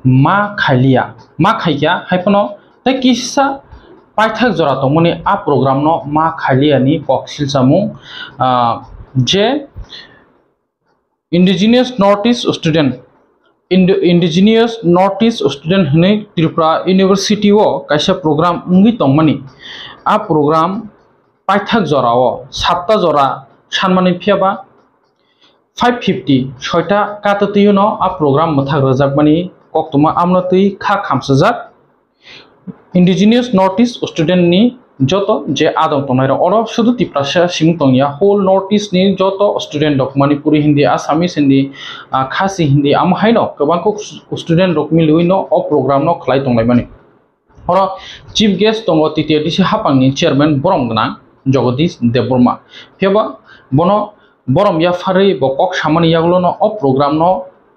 मा खाइया हाइफनो ते किसा पाइथक जरा तो मने आ प्रोग्राम नो मा खालिया नि कॉक्सिल सामु जे indigenous north east student indigenous north east student हने त्रिपुरा यूनिवर्सिटी वो कैसे प्रोग्राम उंगी तो मनी आ प्रोग्राम पाइथक जरा वो 7 जरा सानमानि फियाबा 550 6टा काततियो नो आ प्रोग्राम मथाग रजाक मानि कक्तुमा आमनतै खा खामसजाक इंडिजिनियस नॉर्थ ईस्ट स्टूडेंट नि जतो जे आदम तंनाय अरो शुधु तिप्रासा सिम तंगिया होल नॉर्थ ईस्ट नि जतो स्टूडेंट रक मणिपुरी हिंदी आसामीस हिंदी खासी हिंदी आम हाइनो गोबांखौ स्टूडेंट रक मिलुइनो अ प्रोग्राम नो खलाय तंनाय मानि अरो चीफ गेस्ट तंगो टिटिआरटीसी हापांनि चेयरमैन बरम गना जगदीश देबबर्मा फेबा बनो बरम या फारै बकक सामानि यागलो नो अ प्रोग्राम नो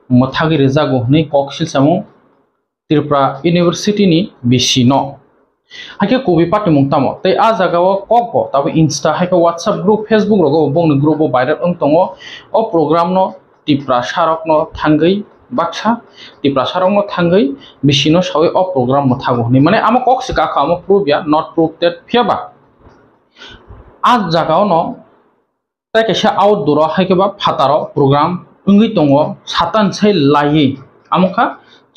मथागि रेजागो हनै कक्सिल सामु त्रिपुरा यूनिवर्सिटी नि बिसि नो हाके कोबी पार्टी मुंगतामो तै आ जागाओ ककबो ताबो इंस्टा हाके व्हाट्सएप ग्रुप फेसबुक रगो बंग ग्रुप वायरल अंतंगो अ प्रोग्राम नो त्रिपुरा सारक नो थांगै बाक्सा त्रिपुरा सारक नो थांगै बिसि नो सावै अ प्रोग्राम मथागो हनै माने आमो कक्सि काखा आमो प्रूफ या नॉट प्रूफ दैट फियाबा आ जागाओ नो तै कैसे आउटडोर हाकेबा फातारो प्रोग्राम उंगै तंगो सातान छै लायै आमखा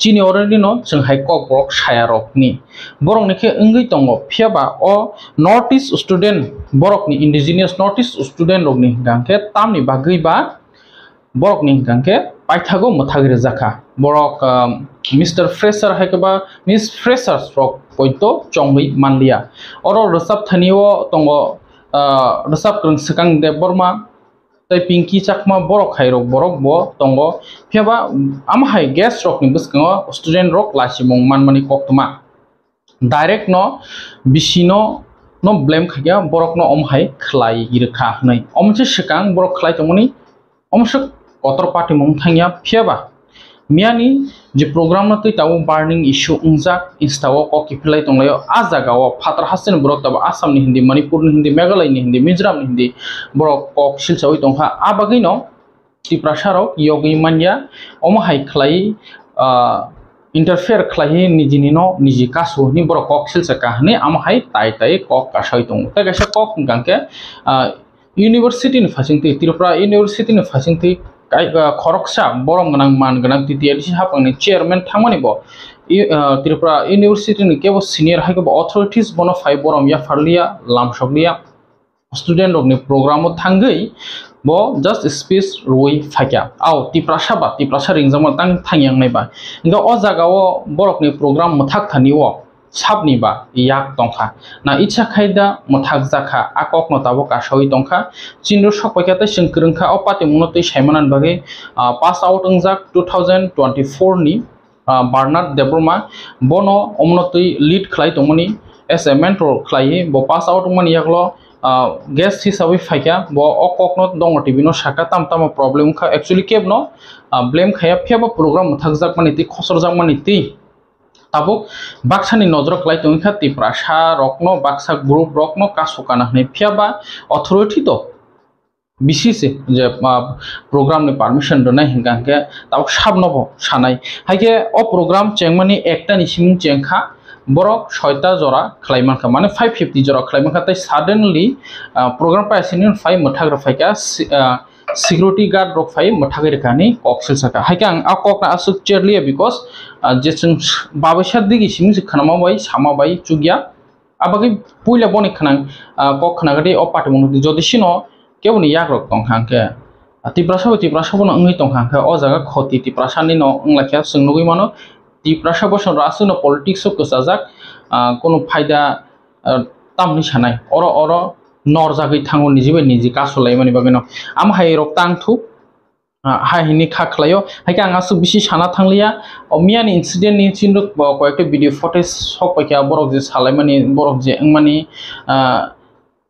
चीनी अलरेडी नो जों हाय कक बक सायारकनि बरकनिखे उंगै तंगो फियाबा अ नॉर्थ ईस्ट स्टूडेंट बरकनि इंडिजिनियस नॉर्थ ईस्ट स्टूडेंट रकनि गांखे तामनि बागैबा बरकनि गांखे पाइथागो मथागिरे जाखा बरक मिस्टर फ्रेशर हायकेबा मिस फ्रेशर्स रक पयतो चंगै मानलिया अरो रसाब थानियो तंगो रसाब क्रं सिकां देबबर्मा तै पिंकी चाकमा बरक खायरक बरक बो तंगो फियाबा आमहाय गेस्ट रक नि बसखङो स्टूडेंट रक लासिमंग मानमानि कक्तमा डायरेक्ट नो बिसिनो नो ब्लेम खाया बरक नो अमहाय खलाई गिरखा हनै अमसे सिकां बरक खलाई तंगनि अमसे कतर पार्टी मंग थांया फियाबा मियानि जे प्रोग्राम न तै ताव बार्निंग इश्यू उंजा इंस्टाव ककि फिलाय तंलायो आ जागाव फातर हासिन बरक तब आसामनि हिंदी मणिपुरनि हिंदी मेघालयनि हिंदी मिजोरामनि हिंदी बरक कक सिलसावै तंखा आ बागैनो त्रिपुरा साराव योगि मान्या अमहाय खलाई इंटरफेयर खलाई निजिनि नो निजि कासु नि बरक कक सिलसा काहने आमहाय ताय ताय कक कासाय तंग ता गासा कक गांके यूनिवर्सिटी नि फासिंथि त्रिपुरा यूनिवर्सिटी नि फासिंथि खरकसा बरम गनां मान गनां टिटिआरटीसी हापांनि चेयरमैन थांमानिबो त्रिपुरा यूनिवर्सिटी नि केबो सीनियर हायको अथॉरिटीज बनो फाइ बरम या फारलिया लामसगलिया स्टूडेंट रकनि प्रोग्राम थांगै बो जस्ट स्पेस रोय फाक्या आव तिप्रासा रिंजाम तां थांयां नायबा इंगा अ जागाव बरकनि प्रोग्राम मथाक थानियो साबनिबा याक तंखा ना इच्छा खायदा मथाक जाखा आकक नताबो कासoi तंखा चिन्रु सकपायखाते संकरंखा अ पाति मुनतै सायमानान बागै पास आउट अंजाक 2024 नि बार्नार्ड देबबर्मा बनो अमनतै लीड खलाय तंमनि एस ए मेंटर खलाय बो पास आउट मन यागलो गेस्ट हिसाबै फायका बो अकक न दङ टिभि न साका ताम प्रॉब्लम खा एक्चुअली केब न ब्लेम खाया फियाबा प्रोग्राम मथाक जाक माने ति खसर जाक माने ति ताबो बाक्सानि नजर खलाय तंखा तिप्रासा रकनो बाक्सा ग्रुप रकनो कासुकाना हनै फियाबा अथॉरिटी तो बिसिसे जे प्रोग्राम नि परमिशन दनाय हिंगांके ताव साबनबो सानाय हायके अ प्रोग्राम चेंगमानि एकटा निसिम चेंखा बरक 6टा जरा खलायमानखा माने 550 जरा खलायमानखा तै सडनली प्रोग्राम पायसिन 5 मथाग्रा फायका सिक्योरिटी गार्ड रक फाइ मथागिरखानि कक्सिल साका हायका आं आ ककना असुक चेरलिया बिकॉज जे जों बाबैसा दिगि सिम खानामा बाय सामा बाय चुगिया आबागै पुइला बनि खानां कक खानागदि अ पार्टी मनु जदिसिनो केबनि याग्रक तंखांके तिप्रासा बनो अंगै तंखांके अ जागा खति तिप्रासानि न अंलाखिया सोंनुगै मानो तिप्रासा बसन रासुनो पॉलिटिक्स कसाजाक कोनो फायदा तामनि सानाय अर नरजागै थांगो निजि कासलाय मानि बागैनो आम हाय रक तांथु हायनि खाखलायो हायके आं आसु बिसि साना थांलिया मियानि इन्सिडेंट नि चिन्रु कयेकटा भिडियो फुटेज सकपायका बरक जे सालाय मानि बरक जे मानि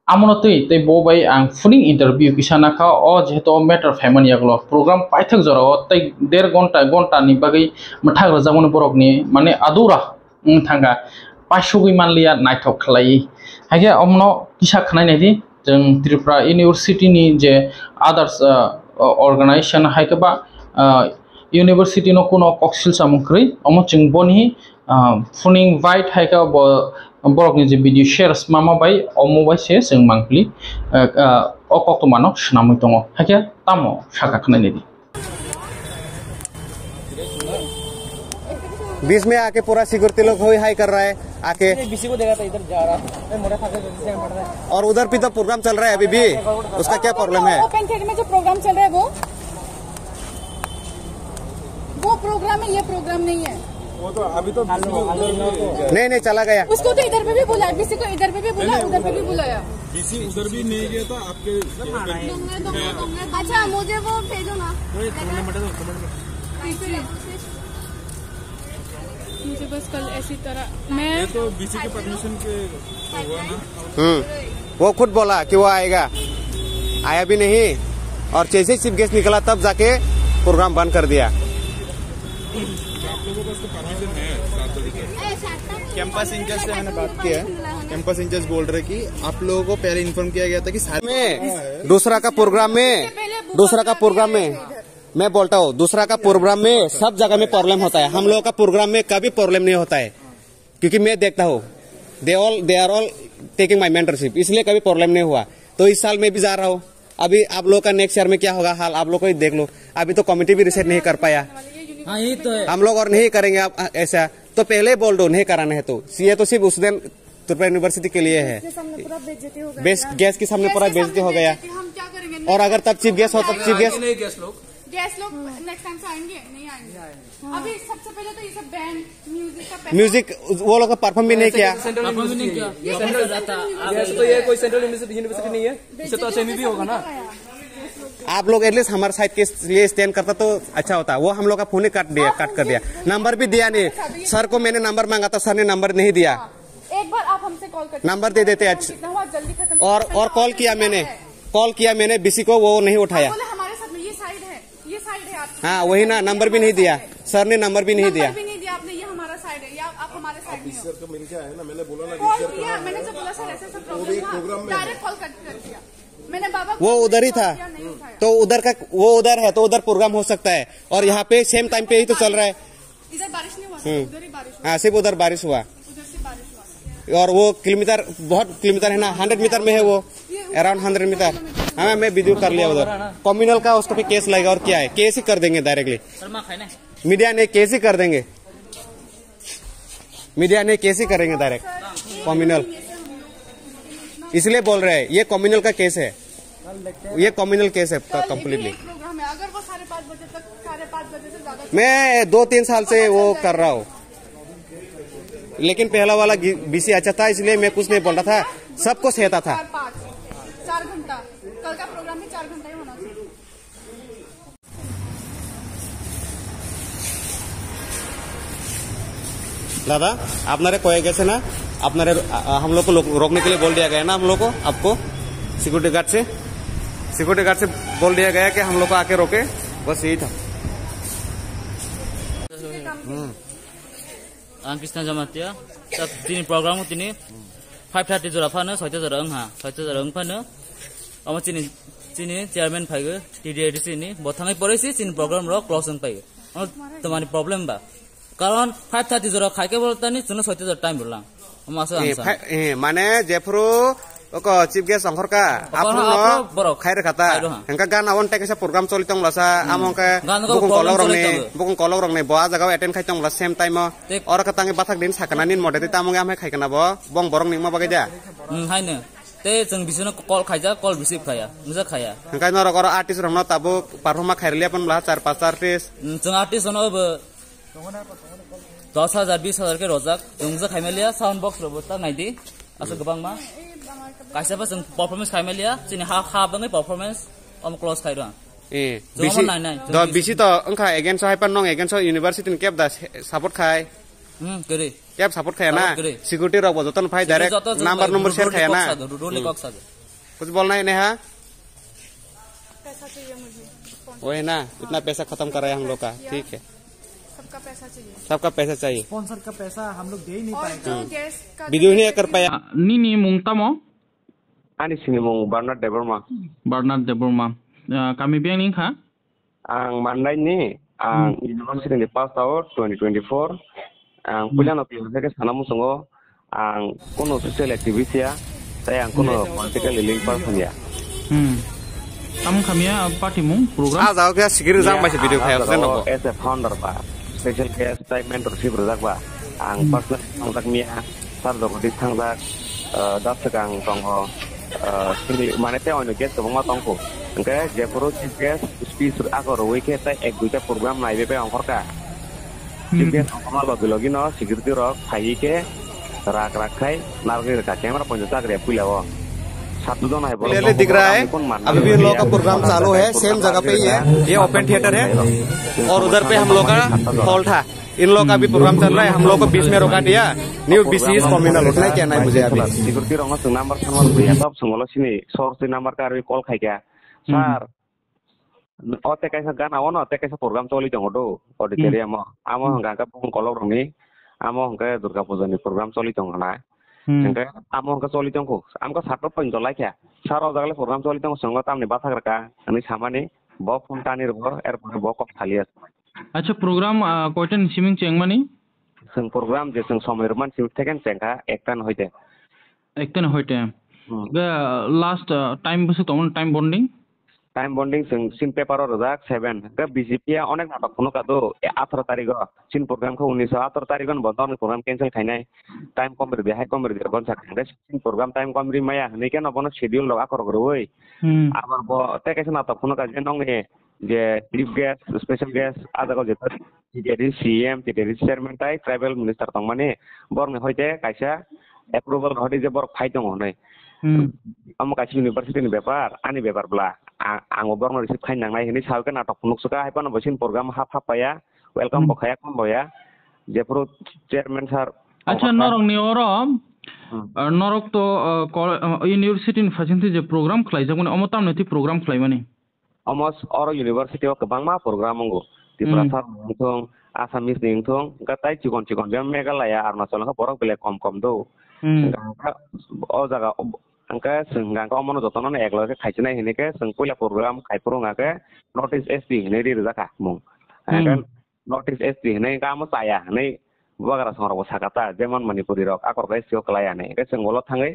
आमनतै तै बोबाय आं फुनिं इंटरव्यू किसानाखा अ जेहेतु मैटर फैमन यागलो प्रोग्राम पाइथक जरा तै 1.5 घंटा नि बागै मथाग रजामन बरकनि माने आदुरा थांगा पाइसुगै मानलिया नायथक खलाई हायके अमनो किसा खनाय नायदि जों त्रिपुरा यूनिवर्सिटी नि जे आदार्स organisation हायकेबा university no kuno koksil samungkri omo chingboni funing white haika borok ni je video shares mama bai omo bai se sing mangpli okok to manok snamui tongo hakia tamo saka khna ni बीच में आके पूरा security लोग होई high कर रहा है आके BC को देखा था इधर जा रहा है मोटा खा के पड़ रहा है और उधर भी तो प्रोग्राम चल रहा है अभी भी उसका क्या प्रॉब्लम है ओपन थिएटर में जो प्रोग्राम चल रहा है वो प्रोग्राम है, ये प्रोग्राम नहीं है। वो तो अभी तो नहीं चला गया उसको तो इधर पे भी बुलाया, बीसी को इधर पे भी बुलाया, उधर पे भी बुलाया। बीसी उधर भी नहीं गया था आपके। अच्छा मुझे वो भेजो ना, मुझे बस कल ऐसी तरह मैं तो बीसी के परमिशन के हुआ ना। वो खुद बोला कि वो आएगा, आया भी नहीं और जैसे चीफ गेस्ट निकला तब जाके प्रोग्राम बंद कर दिया। आप लोगों को परमिशन है 7 बजे तक। कैंपस इंचार्ज से मैंने बात की है, कैंपस इंचार्ज बोल रहे कि आप लोगों को पहले इन्फॉर्म किया गया था कि सारे में दूसरा का प्रोग्राम में मैं बोलता हूँ दूसरा का प्रोग्राम में सब जगह में प्रॉब्लम होता है, हम लोगों का प्रोग्राम में कभी प्रॉब्लम नहीं होता है क्योंकि मैं देखता हूँ they are all taking my mentorship, इसलिए कभी प्रॉब्लम नहीं हुआ। तो इस साल मैं भी जा रहा हूँ, अभी आप लोग का नेक्स्ट ईयर में क्या होगा हाल आप लोग को ही देख लो। अभी तो कमेटी भी रिसेट नहीं कर पाया, हम लोग और नहीं करेंगे आप ऐसा, तो पहले बोल दो नहीं कराना है तो ये तो सिर्फ उस दिन त्रिपुरा यूनिवर्सिटी के लिए है। बेस्ट गैस के सामने पूरा बेइज्जती हो गया, और अगर तब चीफ गेस्ट हो तब चीफ गैस लोग नेक्स्ट टाइम से आएंगे नहीं आएंगे। अभी सबसे पहले तो ये सब बैंड म्यूजिक वो लोग का परफॉर्म भी नहीं किया। तो ये कोई सेंट्रल यूनिवर्सिटी नहीं है, इससे तो एसएमई भी होगा ना। आप लोग एटलीस्ट हमारे साइड के लिए स्टैंड करता तो अच्छा होता। वो हम लोग का फोन ही काट कर दिया, नंबर भी दिया नहीं। सर को मैंने नंबर मांगा था, सर ने नंबर नहीं दिया। एक बार आप हमसे कॉल करते नंबर दे देते जल्दी खत्म। और कॉल किया मैंने बीसी को, वो नहीं उठाया। हमारे साथ में ये साइड है आपकी। हाँ वही ना, नंबर भी नहीं दिया सर ने, नंबर भी नहीं दिया आपने। ये हमारा साइड है या आप हमारे साइड में हो। सर का मिल के आया ना, मैंने बोला ना कॉल किया, मैंने जब बोला सर ऐसे प्रॉब्लम है डायरेक्ट कॉल कर दिया मैंने। बाबा वो उधर ही था, तो उधर का वो उधर है तो उधर प्रोग्राम हो सकता है, और यहाँ पे सेम टाइम पे ही तो चल रहा है। इधर बारिश नहीं हुआ, उधर ही बारिश हुआ। हाँ सिर्फ उधर बारिश हुआ, उधर से बारिश हुआ। और वो किलोमीटर बहुत किलोमीटर है ना, 100 मीटर में है वो, अराउंड 100 मीटर। हाँ मैं वीडियो कर लिया उधर। कम्युनल का उसको भी केस लगेगा, और क्या है केस ही कर देंगे डायरेक्टली। मीडिया ने केस ही कर देंगे, मीडिया ने केस ही करेंगे डायरेक्ट कम्युनल। इसलिए बोल रहे हैं ये कम्युनल का केस है, ये कम्युनल केस है कम्प्लीटली। अगर वो 5:30 बजे तक 5:30 बजे से ज्यादा मैं 2-3 साल से वो कर रहा हूँ, लेकिन पहला वाला बीसी अच्छा था इसलिए मैं कुछ नहीं बोल रहा था, सबको सहता था। 4 घंटा कल का प्रोग्राम में 4 घंटा ही होना चाहिए। दादा आपने कोई कैसे ना आपने हम लोग को रोकने के लिए बोल दिया गया ना, हम लोग को आपको सिक्योरिटी गार्ड से बोल दिया गया कि हम लोग को आके रोके, बस यही था। आं कृष्ण जमातिया तब तीन प्रोग्राम को तीन 5:30 जरा फानो 6 जरा अंहा 6 जरा अंग फानो अम चीनी चेयरमैन फाइगो टीडीआईडीसी नि बथाङै परेसि चीन प्रोग्राम रो क्लोजिंग पाइगो तमानी प्रॉब्लम बा कारण 5:30 जरा खाइके बोलतानि जों 6 जरा टाइम बोलला मासो आंसा माने जेफ्रो ओको चीफ गेस्ट अंखर का आपनो खाइर खाता हंका गान आवन टेकेसा प्रोग्राम चलि तंगलासा आमंका बुकुं कलग रंगने बा जगह अटेंड खाइ तंगला सेम टाइम और कतांगे बाथाक दिन साकनानि मडेति तामंगे आमहे खाइकना ब बंग बरंग निमा बागे जा हाइनो ते जों बिसोरनो कल खाइजा कल रिसीव खाया मुजा खाया हंका न रगर आर्टिस्ट रंगनो ताबो परफॉर्मा खाइरलिया पनला 4-5 आर्टिस्ट जों आर्टिस्ट न 10,000 20,000 के रोजाक जोंजा खाइमेलिया साउंड बॉक्स रोबोता नाइदि आसो गोबां मा काइसाबा जों परफॉर्मेंस खाइमेलिया जोंनि हा बङै परफॉर्मेंस अम क्लोज खाइरो बिसी द बिसी त अंखा एगेन्स्ट हाइपन नंग एगेन्स्ट यूनिवर्सिटी केप दा सपोर्ट खाय करे केप सपोर्ट खाया ना सिक्योरिटी रब जतन फाइ डायरेक्ट नंबर शेयर खाया ना कुछ बोलना है नेहा पैसा चाहिए मुझे, वही ना इतना पैसा खत्म कर रहे हैं हम लोग का, ठीक है सबका पैसा चाहिए स्पॉन्सर का पैसा हम लोग दे ही नहीं पाएंगे, वीडियो नहीं कर पाया। Nini mungtamo Ani sini mung Bernard Deborma. Bernard Deborma kami biang ning ha Ang Manday ni ang university ni pass out 2024 ang punya no pil ke sana musungo ang kono social activity ya saya ang kono political link person ya am khamia party mung program Jauh ke sikir jang masih video kayak apa? as a founder ba special guest type mentorship rajak ba ang personal kontak mia sar do di thangdak dap sekang tongho sini mana te ono guest tong tongko engke je pro guest speech akor weke tai ek duita program nai be angkor ka Jika sama lagi no security rock khai ke rak khai narge ka camera पंजा करे पुला वो सात दोनों है clearly दिख रहा है अभी भी इन लोगों का प्रोग्राम चालू है सेम जगह पे ही है ये ओपन थिएटर है और उधर पे हम लोग का हॉल था इन लोग का भी प्रोग्राम चल रहा है हम लोग को बीच में रोका दिया न्यू बीसीएस कम्युनल उठना क्या नहीं मुझे अभी सिक्योरिटी रंग संग नंबर संग भैया तब संगलो सिनी सोर्स नंबर का कॉल खाई क्या सर ओते कैसा गाना हो ना ओते कैसा प्रोग्राम चली जंगो दो ऑडिटोरियम आमो हंगा का पुंग कॉल रंगी आमो हंगा दुर्गा पूजा नि प्रोग्राम चली जंगो ना हंगा आमो हंगा चली जंगो आमको सातो पंजो लाई क्या सारो जगले प्रोग्राम चली जंगो संग तामने बात करका अनि सामाने बो फोन टानी रबो एयरपोर्ट बो कप खालिया अच्छा प्रोग्राम कोइटन सिमिंग चेंगमानी संग प्रोग्राम जे संग समयरमान सिम थेकेन चेंगा एकटान होइते लास्ट टाइम बसे तमन टाइम बॉन्डिंग संग सिन पेपर और रजाक 7 का बीजेपी अनेक नाटक कोनो का दो 18 तारिख सिन प्रोग्राम को 1918 तारिख न बंद प्रोग्राम कैंसिल खाइनाय टाइम कम रे हाई कम रे बन सकते सिन प्रोग्राम टाइम कम रे माया नै के न बन शेड्यूल लगा कर गरोय आबार बो ते कैसे नाटक कोनो का जे नंगे जे चीफ गेस्ट स्पेशल गेस्ट आदा को जेतर टीडी सीएम टीडी चेयरमैन टाइ ट्राइबल मिनिस्टर तंग माने बरने होइते कायसा अप्रूवल हदि जे बर फाइ दङ नै आम काछि यूनिवर्सिटी नि व्यापार आनि व्यापार ब्ला आं बरनो रिसिभ खाइ नांनाय हिनि सावके नाटक फुनुकसुका हाइपान बसिन प्रोग्राम हाफाया वेलकम बखाया कम बया जेफोर चेयरमैन सर अच्छा नरंग नि ओरो नरक तो यूनिवर्सिटी नि फासिनथि जे प्रोग्राम खलाइजागोन अमताम नथि प्रोग्राम खलाइमानि अमस और यूनिवर्सिटी ओ गोबांमा प्रोग्राम मंगो त्रिपुरा सार थों आसामिस नि थों गताय चिकन बे मेघालय अरुणाचल का बरक बेले कम दो ओ जगह अंका संगा का मन जतन एकला के खाइचनाय हिने के संग पहिला प्रोग्राम खाइफोरंगा के नोटिस एसटी हिने रि जाका मुं नोटिस एसटी हिने का म साया नै बगारा संरबो साकाता जेमन मणिपुरी रक आकर गाय सियो कलाया नै के संगलो थाङै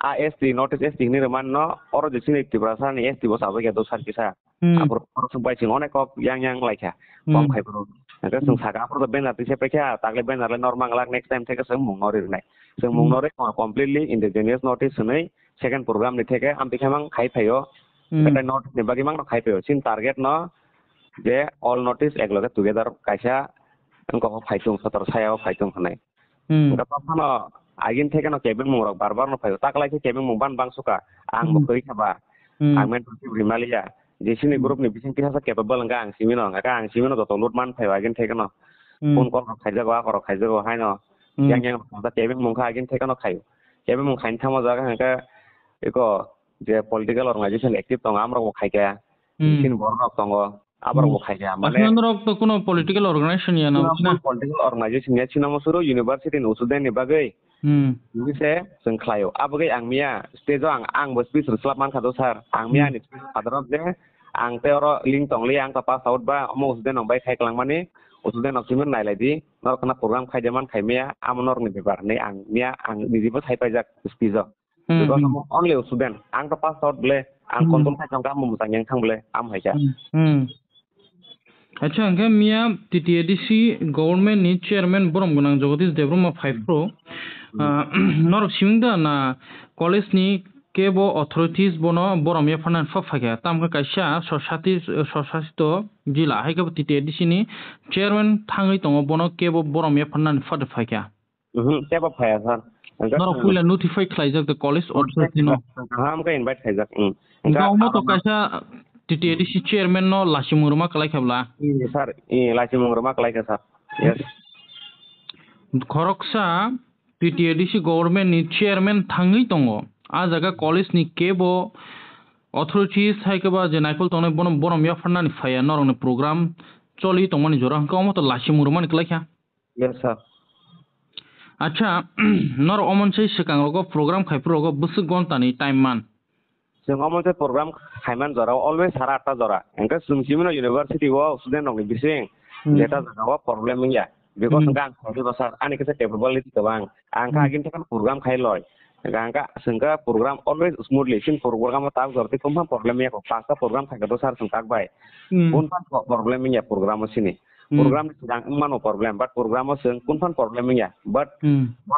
आ एसटी नोटिस एसटी हिने रमान न और जसिन त्रिपुरा सार नि एसटी बो साबो के दो सार किसा आपर संबाय सिङ अनेक yang लाइखा कम खाइफोर के संग साका आपर बेनार तिसे पेखा तागले बेनारले नर्माल लाग नेक्स्ट टाइम थे के संग मुं नरि रनाय संग मुं नरि कमप्लीटली इंडिजिनियस नोटिस नै सेकेंड प्रोग्राम नि थे के आम बिखामंग खाइ फायो बेटा नोटिस नि बागि मंग खाइ फायो सिन टारगेट न जे ऑल नोटिस एकलगे टुगेदर कायसा अंको फाइतुं सतर सायाव फाइतुं हनाय गतफान आगिन थे के न केबिन मुंग बार न फायो ताकलाय के केबिन मुंग बान बांसुका आं बखै खाबा आं मेंटरशिप रिमालिया जेसिनि ग्रुप नि बिसिन किसा केपेबल अंगा आं सिमिन आं सिमिन जत लुट मान फायो आगिन थे के न फोन कॉल खाइजागो आकर खाइजागो हाय न yang केबिन मुंग आगिन थे के न खायो केबिन मुंग खाइन थामा जागा हका एको जे पॉलिटिकल ऑर्गेनाइजेशन एक्टिव तंग आमरा खाइका सिन बरनक तंग आबर खाइका माने नरक तो कोनो पॉलिटिकल ऑर्गेनाइजेशन या ना पॉलिटिकल ऑर्गेनाइजेशन या सिना मसुरो यूनिवर्सिटी नो सुदेन नि बागै बिसे जों खायो आबगै आं मिया स्टेजआव आं बस स्पीच रस्लाब मान खादो सर आं मिया नि स्पीच फादर जे आं ते और लिंक तंगले आं का पास आउट बा मो सुदेन बाय खाइकलां माने उसुदेन सिमन नायलायदि नरकना प्रोग्राम खाइदेमान खाइमिया आमनर नि बेबार नै आं मिया आं निजिबो थाइपायजाक स्पीचआव because only student ang ka pass out ble ang konton ka jangka mu musang yang thang ble am haja acha angka mia TTADC government ni chairman borom gunang Jagadish Debroma 5 pro norok simingda na college ni kebo authorities bono borom ya fanan fafaga tamka kaisa society to jila haika TTADC ni chairman thangai tongo bono kebo borom ya fanan fafaga kebo phaya sir नरक पुला notify खलाइजाक the college authority नो हम का invite खाइजाक गाउमा तो कासा टीटीएडीसी चेयरमैन नो लासिमुरमा कलाइ खाबला सर लासिमुरमा कलाइ का सर यस खरकसा टीटीएडीसी गवर्नमेंट नि चेयरमैन थांगै दंगो आ जागा कॉलेज नि केबो अथॉरिटीज हाइकबा जे नाइफल तने बोरम या फन्नानि फाया नरंग प्रोग्राम चलि तंगनि जोरा गाउमा तो लासिमुरमा नि कलाइ खा यस सर अच्छा नर अमनसे सिगाङाव प्रोग्राम खाइफोराव बुसु घन्टानि टाइम मान जों अमनसे प्रोग्राम खाइमान जरा अलवेज 8:30 जरा एंका सुंसिमनो यूनिवर्सिटी व student नंनि बिसिं Jeta jagawa problem ya. Because gang khodi basar ani kese capability tabang. Angka agin kan program khai loy. Angka sengka program always smoothly sin program tak gorti kumha problem ya ko pasta program khai basar sengkak bai. Kunpan problem ya program sini. Program sedang mano problem but program seng kunpan problem ya. But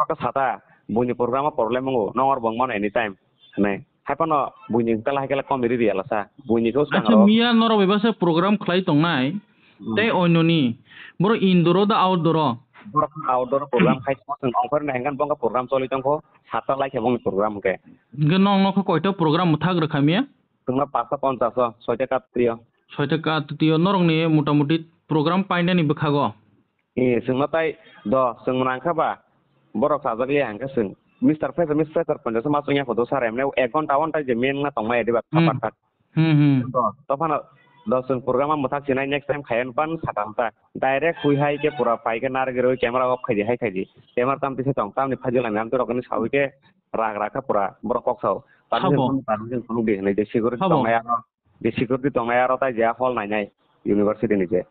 ka sata bunyi program problem ngo nongor bang mana anytime. Nai. Haipano bunyi telah kala komedi dia lasa. Bunyi ko Acha mia noro bebasa program khlai tongnai. Tei ononi. Boro indoor da outdoor. Outdoor program khai seng offer nengkan bang program soli tongko sata lai ke bang program ke. Genong no koito program muthag rakhamia. Tungna 550 6 টাকা ত্রিয় 6 টাকা তৃতীয় নরংনি মোটামুটি programme পাইনানি বখাগো sengmatai do sengmanangkaba borok sajagli angka seng Mr. Professor penjasa masuknya foto saremne 1 ঘন্টা onta jemen na tongmai deba kapat tofana do seng program mathak sinai next time khayan pan satanta direct hui hai ke pura pai ke nar gero camera off khaji hai khaji camera tam tise tong tam ni phajila nam to rokni sawi ke rag raka pura borok kok sau parjin punu de nei de security tongaya de security tongaya ta ja hall nai nai university ni je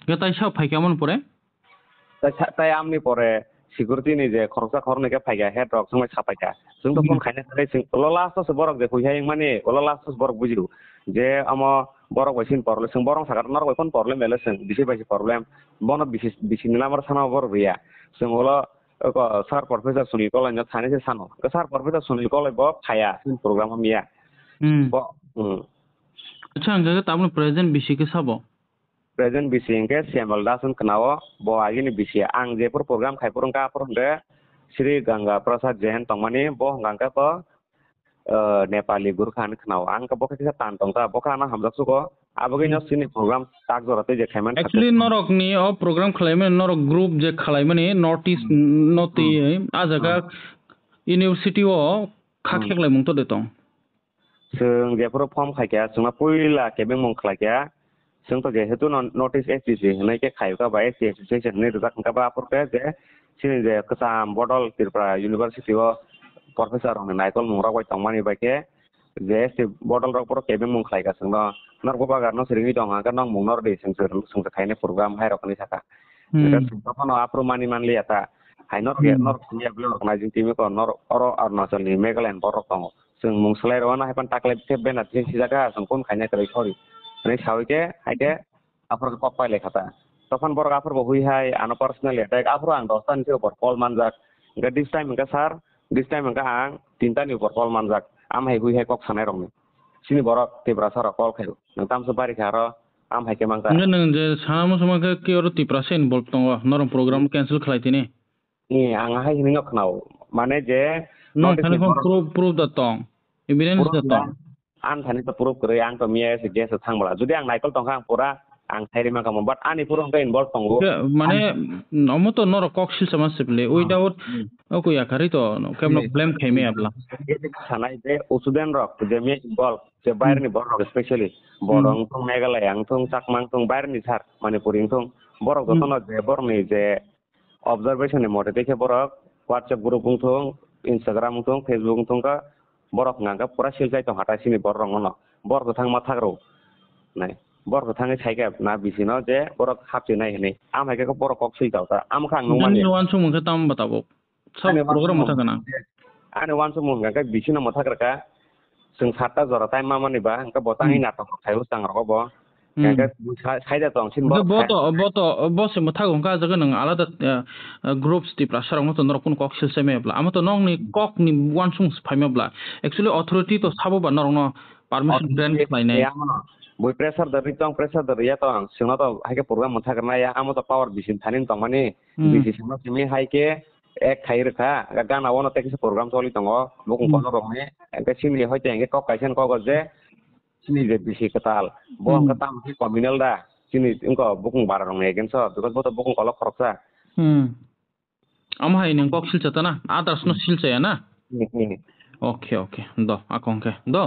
গেতাই সব phi কেমন পরে তাই আমনি পরে security নি যে খরচা খরনে কে ফাইগা head rock সময় ছাপাইকা जों তো ফোন খাইনে তাই সিং লাস্ট বরক যে কইহাই মানে লাস্ট বরক বুঝিও যে আম বরক বাইসিন পরলে সিং বরং সাগার নর কইফোন প্রবলেম এলে সিং বিসি বাইসি প্রবলেম বন বিসি নামার সানা বর Riya Singh OLA sir professor Sunil কলাই না থানে সে সানো স্যার প্রফেসর সুনীল কলাই ব খায়া প্রোগ্রাম মিয়া আচ্ছা আঙ্গা তামন present BC K সাবো Present bisi engke siamal dasun kenawa bo agini bisi ang jepur program khai purung ka purung de Sri Gangga Prasad Jain tongmani bo ngangka ko Nepali guru khan kenawa ang ka bo ka tantong ta bo kana hamdak suko abogi no sini program tak jorate je khaiman actually norok ni o program khlaimen norok group je khlaimani notice noti a jaga university o khakhek lai mung to de tong sung jepur form khaikya sungna puila kebeng mung khlaikya जों तो जेहेतु notice SCC होनाय के खायका बा SCC ने रुजाक का बा परके जे सिनि जे कसाम बडल त्रिपुरा यूनिवर्सिटी ओ प्रोफेसर होने नायतल मुंगरा गय तंमानि बाके जे एससी बडल रक पर केबे मुं खायगा जों नर गोबा गारनो सिरिङि दं हा नं मुंगनर दे जों खायने प्रोग्राम हाय रकनि साका तफानो आप्रो मानि मानलि आता हाइनर के नर सिया ब्ल अर्गानाइजिं टीम को नर अरो अरुणाचल नि मेघालय बरक दं जों मुंसलाय रवाना हायपान टाकले बेना सिजागा जों कोन खायने करै सरी Ini sawike aja apur ke papai lekata. Tofan borok apur bohui hai ano personal attack apur ang dostan sih porpol manjak. Enggak this time enggak sar, this time enggak ang tinta nih porpol manjak. Am hai hui hai kok sanai rong nih. Sini borok tibrasa rokol kayu. Nang tam sebari karo am hai kemang ta. Enggak neng je sama sama ke orang tibrasa involved tongwa. Norong program cancel kelai tini. Nih ang hai ini nggak kenal. Mana je? No, tadi kan proof datang, evidence datang. An thani to proof kore ang to mia se ges thang bala jodi ang naikol tong khang pura ang thairi ma kam but ani purong ka involve tong go mane nomo to nor koksil samasipli without ko yakari to kemno blame kheme abla sanai de usuden rok je mi involve je bayar ni bor rok especially borong tong megalay ang tong sakmang tong bayar ni sar mane puring tong borok gotono je bor ni je observation ni mode dekhe borok WhatsApp group tong Instagram tong Facebook tong ka borok ngangka pura siljai tong hata sini borong ono bor ko thang ma thagro nai bor ko thang chaika na bisino je borok hapchi nai ni am hai ka borok kok sil ta am khang no mane wan sum ka tam batabo sab program ta kana ane wan sum ngangka bisino ma thagra ka sung sata jora tai ma mani ba ngka botang ina to khai usang ro bo ngangka khaida tong sin bo bo se ma thagong ka jaga nang alada groups ti prasar mo to nor kun kok sil seme bla am to nong ni kok ni wan sum phaima bla actually authority to sabo ba nor no permission grant lai nai boi pressure da ritong pressure da ya to singna to hai ke program ma thagra ya am to power bisin thanin tong mani bisin ma simi hai ke ek khair kha gana wono te kise program choli tongo bukung kono rongni ke simi hoite enge kok kaisen kok je sini je bisi ketal bo ketam ki communal da sini engko bukung barang egen so because boto bukung kolok khorsa am hai nang kok sil chata na others no sil chaya na ni okay do akong ke do